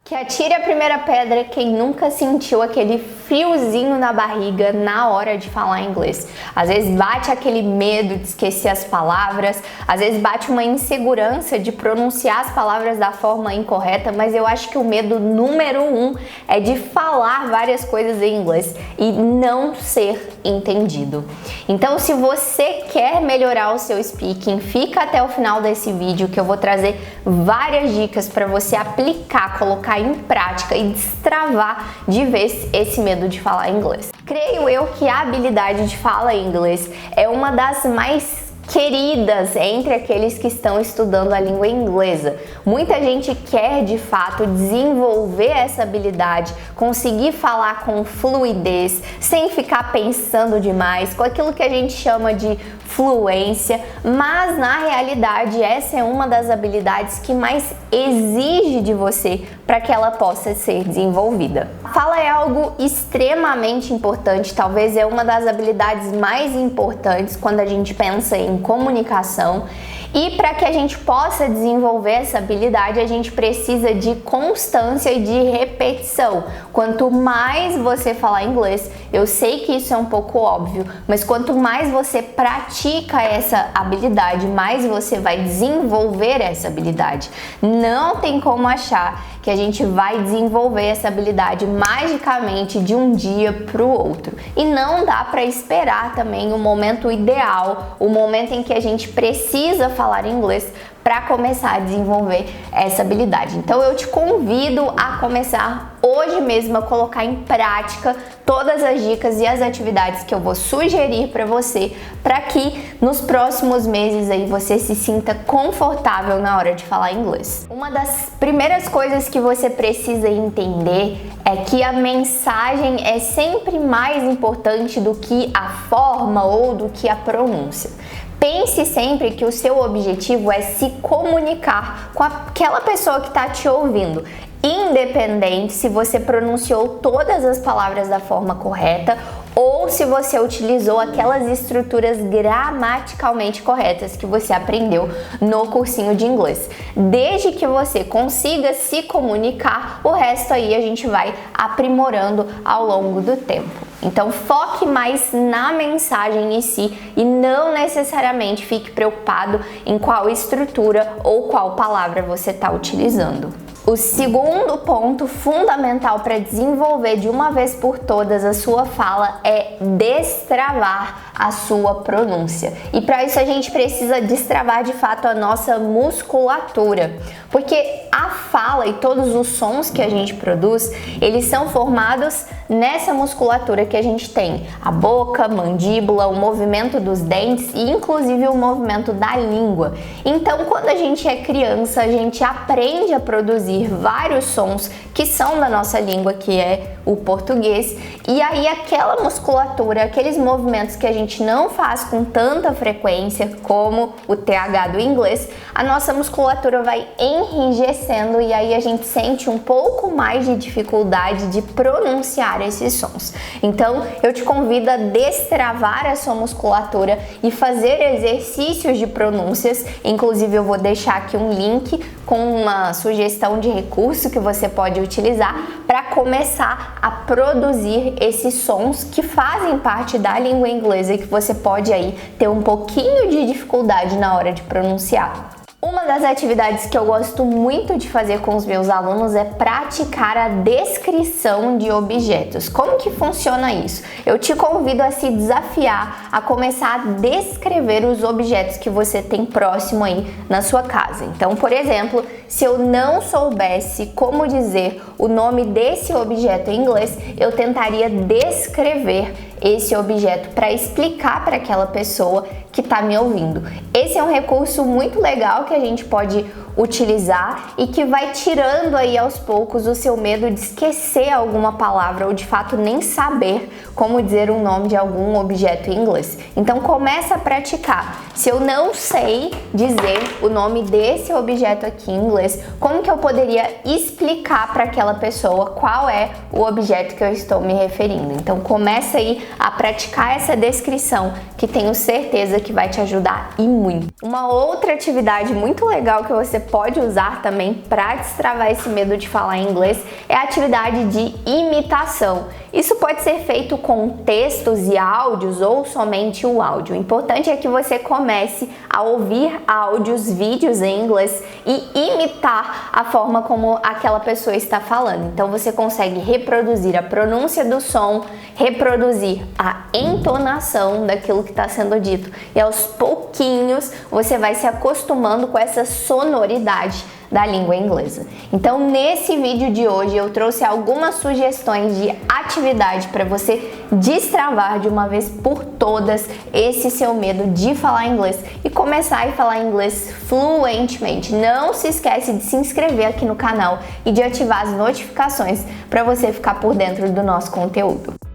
Que atire a primeira pedra quem nunca sentiu aquele friozinho na barriga na hora de falar inglês. Às vezes bate aquele medo de esquecer as palavras, às vezes bate uma insegurança de pronunciar as palavras da forma incorreta, mas eu acho que o medo número 1 é de falar várias coisas em inglês e não ser entendido. Então, se você quer melhorar o seu speaking, fica até o final desse vídeo que eu vou trazer várias dicas para você aplicar, colocar em prática e destravar de vez esse medo de falar inglês. Creio eu que a habilidade de fala em inglês é uma das mais queridas entre aqueles que estão estudando a língua inglesa. Muita gente quer de fato desenvolver essa habilidade, conseguir falar com fluidez, sem ficar pensando demais, com aquilo que a gente chama de fluência, mas na realidade essa é uma das habilidades que mais exige de você para que ela possa ser desenvolvida. A fala é algo extremamente importante, talvez é uma das habilidades mais importantes quando a gente pensa em comunicação. E para que a gente possa desenvolver essa habilidade, a gente precisa de constância e de repetição. Quanto mais você falar inglês, eu sei que isso é um pouco óbvio, mas quanto mais você pratica essa habilidade, mais você vai desenvolver essa habilidade. Não tem como achar que a gente vai desenvolver essa habilidade magicamente de um dia para o outro. E não dá para esperar também o momento ideal, o momento em que a gente precisa falar inglês para começar a desenvolver essa habilidade. Então eu te convido a começar hoje mesmo a colocar em prática todas as dicas e as atividades que eu vou sugerir para você, para que nos próximos meses aí você se sinta confortável na hora de falar inglês. Uma das primeiras coisas que você precisa entender é que a mensagem é sempre mais importante do que a forma ou do que a pronúncia. Pense sempre que o seu objetivo é se comunicar com aquela pessoa que está te ouvindo, independente se você pronunciou todas as palavras da forma correta ou se você utilizou aquelas estruturas gramaticalmente corretas que você aprendeu no cursinho de inglês. Desde que você consiga se comunicar, o resto aí a gente vai aprimorando ao longo do tempo. Então foque mais na mensagem em si e não necessariamente fique preocupado em qual estrutura ou qual palavra você está utilizando. O segundo ponto fundamental para desenvolver de uma vez por todas a sua fala é destravar a sua pronúncia. E para isso a gente precisa destravar de fato a nossa musculatura, porque a fala e todos os sons que a gente produz, eles são formados nessa musculatura que a gente tem. A boca, a mandíbula, o movimento dos dentes e inclusive o movimento da língua. Então, quando a gente é criança, a gente aprende a produzir vários sons que são da nossa língua, que é o português, e aí aquela musculatura, aqueles movimentos que a gente não faz com tanta frequência como o TH do inglês, a nossa musculatura vai enrijecendo e aí a gente sente um pouco mais de dificuldade de pronunciar esses sons. Então eu te convido a destravar a sua musculatura e fazer exercícios de pronúncias. Inclusive eu vou deixar aqui um link com uma sugestão de recurso que você pode utilizar para começar a produzir esses sons que fazem parte da língua inglesa e que você pode aí ter um pouquinho de dificuldade na hora de pronunciar. Uma das atividades que eu gosto muito de fazer com os meus alunos é praticar a descrição de objetos. Como que funciona isso? Eu te convido a se desafiar a começar a descrever os objetos que você tem próximo aí na sua casa. Então, por exemplo, se eu não soubesse como dizer o nome desse objeto em inglês, eu tentaria descrever esse objeto para explicar para aquela pessoa que está me ouvindo. Esse é um recurso muito legal que a gente pode utilizar e que vai tirando aí aos poucos o seu medo de esquecer alguma palavra ou de fato nem saber como dizer o nome de algum objeto em inglês. Então começa a praticar. Se eu não sei dizer o nome desse objeto aqui em inglês, como que eu poderia explicar para aquela pessoa qual é o objeto que eu estou me referindo? Então começa aí a praticar essa descrição, que tenho certeza que vai te ajudar e muito. Uma outra atividade muito legal que você pode usar também para destravar esse medo de falar inglês é a atividade de imitação. Isso pode ser feito com textos e áudios ou somente o áudio. O importante é que você comece a ouvir áudios, vídeos em inglês e imitar a forma como aquela pessoa está falando. Então você consegue reproduzir a pronúncia do som, reproduzir a entonação daquilo que está sendo dito. E aos pouquinhos você vai se acostumando com essa sonoridade da língua inglesa. Então, nesse vídeo de hoje eu trouxe algumas sugestões de atividade para você destravar de uma vez por todas esse seu medo de falar inglês e começar a falar inglês fluentemente. Não se esquece de se inscrever aqui no canal e de ativar as notificações para você ficar por dentro do nosso conteúdo.